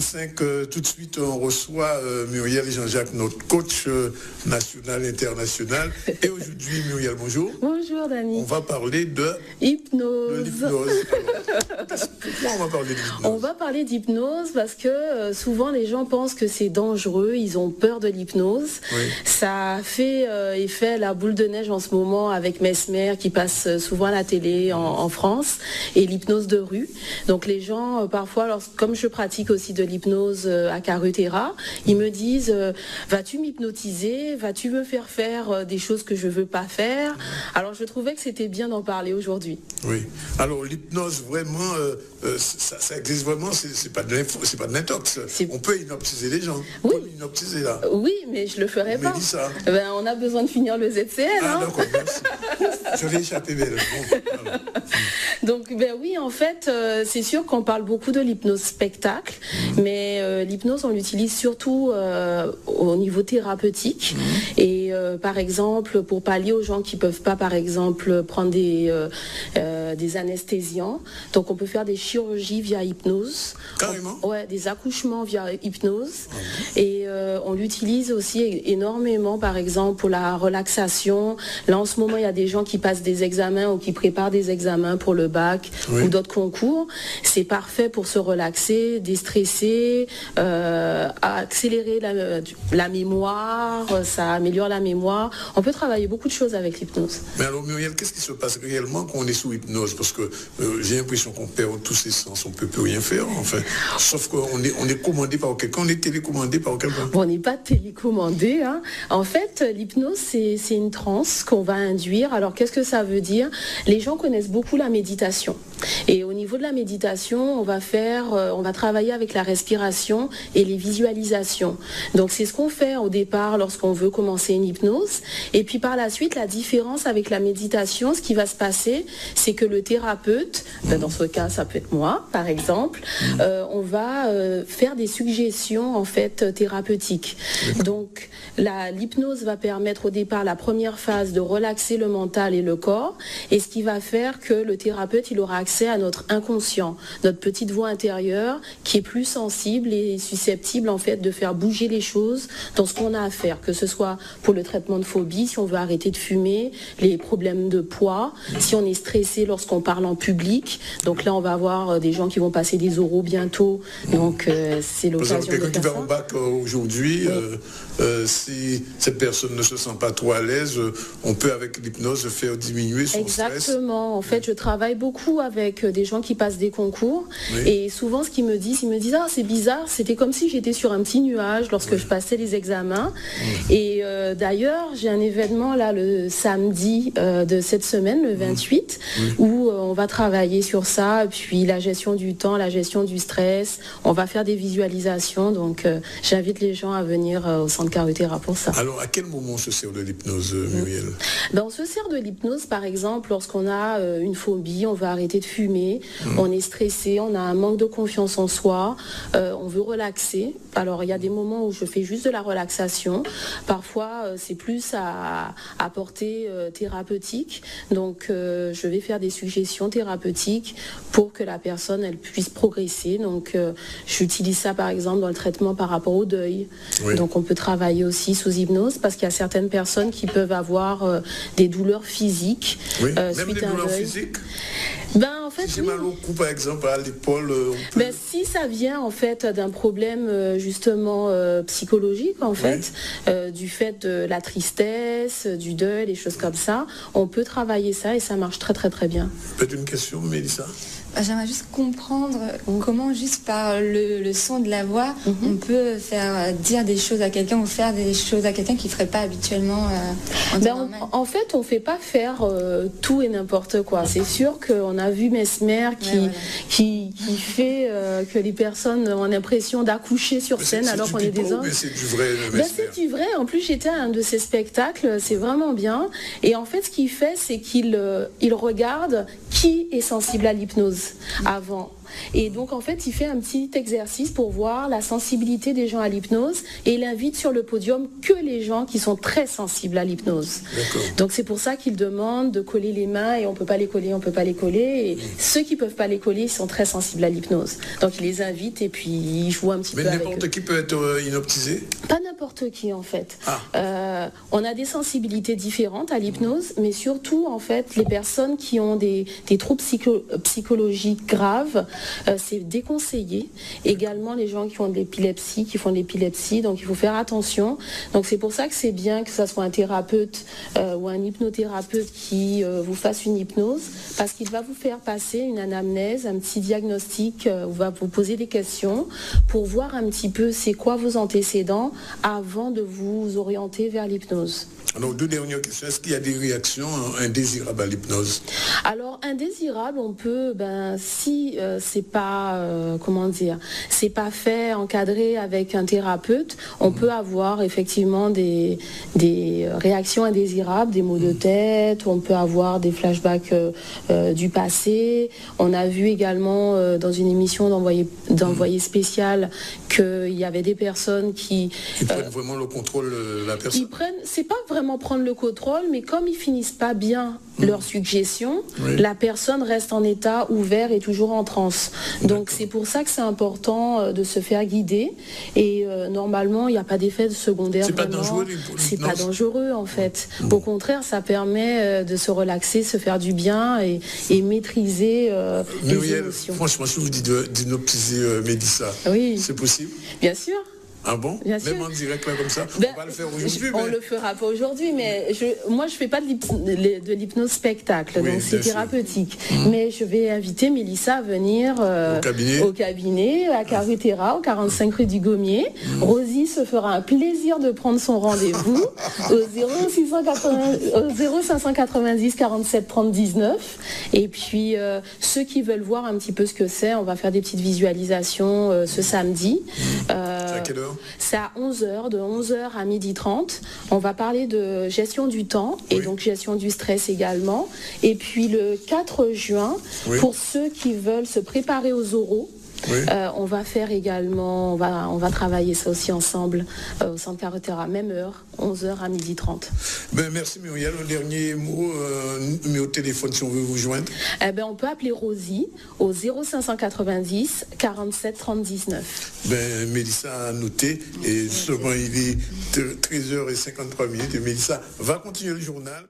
8h45, tout de suite, on reçoit Muriel Jean-Jacques, notre coach national, international. Et aujourd'hui, Muriel, bonjour. Bonjour, Dani. On va parler de hypnose. Pourquoi on va parler d'hypnose? On va parler d'hypnose parce que souvent les gens pensent que c'est dangereux, ils ont peur de l'hypnose. Oui. Ça fait effet la boule de neige en ce moment avec Mesmer qui passe souvent à la télé en France et l'hypnose de rue. Donc les gens, parfois, comme je pratique aussi de l'hypnose à Carutera, ils me disent vas-tu m'hypnotiser? Vas-tu me faire faire des choses que je veux pas faire? Alors je trouvais que c'était bien d'en parler aujourd'hui. Oui. Alors l'hypnose, vraiment, ça existe vraiment, c'est pas de l'intox. On peut hypnotiser les gens. Oui. Comme hypnotiser là. Oui, mais je le ferai pas. Mélissa. On a besoin de finir le ZCL. Ah d'accord, merci. Je l'ai échappé belle. Bon, donc oui, en fait, c'est sûr qu'on parle beaucoup de l'hypnose spectacle, mais l'hypnose, on l'utilise surtout au niveau thérapeutique. Et par exemple, pour pallier aux gens qui peuvent pas, par exemple, prendre des anesthésiants. Donc on peut faire des chirurgies via hypnose. Carrément. Ouais, des accouchements via hypnose. Et on l'utilise aussi énormément, par exemple, pour la relaxation. Là, en ce moment, il y a des gens qui passent des examens ou qui préparent des examens pour le bac ou d'autres concours. C'est parfait pour se relaxer, déstresser, accélérer la mémoire, ça améliore la mémoire. On peut travailler beaucoup de choses avec l'hypnose. Mais alors Muriel, qu'est-ce qui se passe réellement quand on est sous hypnose? Parce que j'ai l'impression qu'on perd tous ses sens, on peut plus rien faire, enfin. Sauf qu'on est commandé par quelqu'un, on est télécommandé par quelqu'un. Bon, on n'est pas télécommandé, hein. En fait, l'hypnose, c'est une transe qu'on va induire. Alors, qu'est-ce que ça veut dire? Les gens connaissent beaucoup la méditation. Et au niveau de la méditation, on va travailler avec la respiration et les visualisations. Donc, c'est ce qu'on fait au départ lorsqu'on veut commencer une hypnose. Et puis, par la suite, la différence avec la méditation, ce qui va se passer, c'est que le thérapeute, dans ce cas, ça peut être moi, par exemple, on va faire des suggestions, en fait, thérapeutiques. Donc, l'hypnose va permettre au départ, la première phase, de relaxer le mental et le corps. Et ce qui va faire que le thérapeute, il aura accès à notre inconscient, notre petite voix intérieure qui est plus sensible et susceptible en fait de faire bouger les choses dans ce qu'on a à faire, que ce soit pour le traitement de phobie, si on veut arrêter de fumer, les problèmes de poids, si on est stressé lorsqu'on parle en public. Donc là, on va avoir des gens qui vont passer des oraux bientôt. Donc c'est l'occasion de faire ça. Quelqu'un qui va au bac aujourd'hui, si cette personne ne se sent pas trop à l'aise, on peut avec l'hypnose faire diminuer son stress. Exactement. En fait, je travaille beaucoup avec des gens qui passent des concours. Et souvent, ce qu'ils me disent, ah, c'est bizarre, c'était comme si j'étais sur un petit nuage lorsque je passais les examens. Et d'ailleurs, j'ai un événement là le samedi de cette semaine, le 28, où on va travailler sur ça, puis la gestion du temps, la gestion du stress. On va faire des visualisations. Donc, j'invite les gens à venir au centre Carutera pour ça. Alors, à quel moment on se sert de l'hypnose, Muriel? On se sert de l'hypnose, par exemple, lorsqu'on a une phobie, on veut arrêter de fumer, on est stressé, on a un manque de confiance en soi, on veut relaxer. Alors, il y a des moments où je fais juste de la relaxation. Parfois, c'est plus à portée thérapeutique. Donc, je vais faire des suggestions thérapeutiques pour que la personne, elle puisse progresser. Donc, j'utilise ça, par exemple, dans le traitement par rapport au deuil. Donc, on peut travailler aussi sous hypnose parce qu'il y a certaines personnes qui peuvent avoir des douleurs physiques. Même des douleurs physiques? En fait, si j'ai mal au cou, par exemple, à l'épaule, si ça vient en fait d'un problème justement psychologique, en fait, du fait de la tristesse, du deuil, des choses comme ça, on peut travailler ça et ça marche très très très bien. Peut-être une question, Mélissa? J'aimerais juste comprendre comment, juste par le son de la voix, on peut faire dire des choses à quelqu'un ou faire des choses à quelqu'un qui ne ferait pas habituellement en fait, on ne fait pas faire tout et n'importe quoi. C'est sûr qu'on a vu Mesmer qui fait que les personnes ont l'impression d'accoucher sur scène alors qu'on est des hommes. C'est du vrai, Mesmer. C'est du vrai. En plus, j'étais à un de ses spectacles. C'est vraiment bien. Et en fait, ce qu'il fait, c'est qu'il regarde qui est sensible à l'hypnose avant. Et donc en fait il fait un petit exercice pour voir la sensibilité des gens à l'hypnose et il invite sur le podium que les gens qui sont très sensibles à l'hypnose. Donc c'est pour ça qu'il demande de coller les mains et on peut pas les coller. Et ceux qui peuvent pas les coller sont très sensibles à l'hypnose. Donc il les invite et puis il joue un petit peu avec eux. Mais n'importe qui peut être hypnotisé? Pas n'importe qui en fait. On a des sensibilités différentes à l'hypnose, mais surtout en fait les personnes qui ont des troubles psychologiques graves, c'est déconseillé. Également les gens qui font de l'épilepsie, donc il faut faire attention. Donc c'est pour ça que c'est bien que ce soit un thérapeute ou un hypnothérapeute qui vous fasse une hypnose, parce qu'il va vous faire passer une anamnèse, un petit diagnostic, où va vous poser des questions pour voir un petit peu c'est quoi vos antécédents avant de vous orienter vers l'hypnose. Alors, deux dernières questions. Est-ce qu'il y a des réactions indésirables à l'hypnose? Alors, indésirable, on peut, si c'est pas, c'est pas fait, encadré avec un thérapeute, on peut avoir effectivement des réactions indésirables, des maux de tête, on peut avoir des flashbacks du passé. On a vu également dans une émission d'envoyé spécial qu'il y avait des personnes qui... Ils prennent vraiment le contrôle de la personne? C'est pas vraiment prendre le contrôle, mais comme ils finissent pas bien leurs suggestions, la personne reste en état ouvert et toujours en transe. Donc c'est pour ça que c'est important de se faire guider et normalement il n'y a pas d'effet secondaire. C'est pas dangereux? C'est pas dangereux en fait. Au contraire, ça permet de se relaxer, se faire du bien et maîtriser les émotions. Franchement, si vous dites d'hypnotiser Mélissa, c'est possible? Bien sûr. Ah bon? Bien sûr. Même en direct là comme ça? On va le faire aujourd'hui. On le fera pas aujourd'hui, mais moi je fais pas de l'hypnose spectacle, donc c'est thérapeutique. Mais je vais inviter Mélissa à venir au cabinet, à Carutera, au 45 rue du Gommier. Rosie se fera un plaisir de prendre son rendez-vous au 0590 47 30 19. Et puis ceux qui veulent voir un petit peu ce que c'est, on va faire des petites visualisations ce samedi. C'est à quelle heure? C'est à 11h, de 11h à 12h30. On va parler de gestion du temps et donc gestion du stress également. Et puis le 4 juin, pour ceux qui veulent se préparer aux oraux, on va faire également, on va travailler ça aussi ensemble au centre Carutera, même heure, 11h à 12h30. Merci Muriel. Un dernier mot, numéro de téléphone si on veut vous joindre. On peut appeler Rosie au 0590 47 30 19. Mélissa a noté et seulement il est 13h53 et Mélissa va continuer le journal.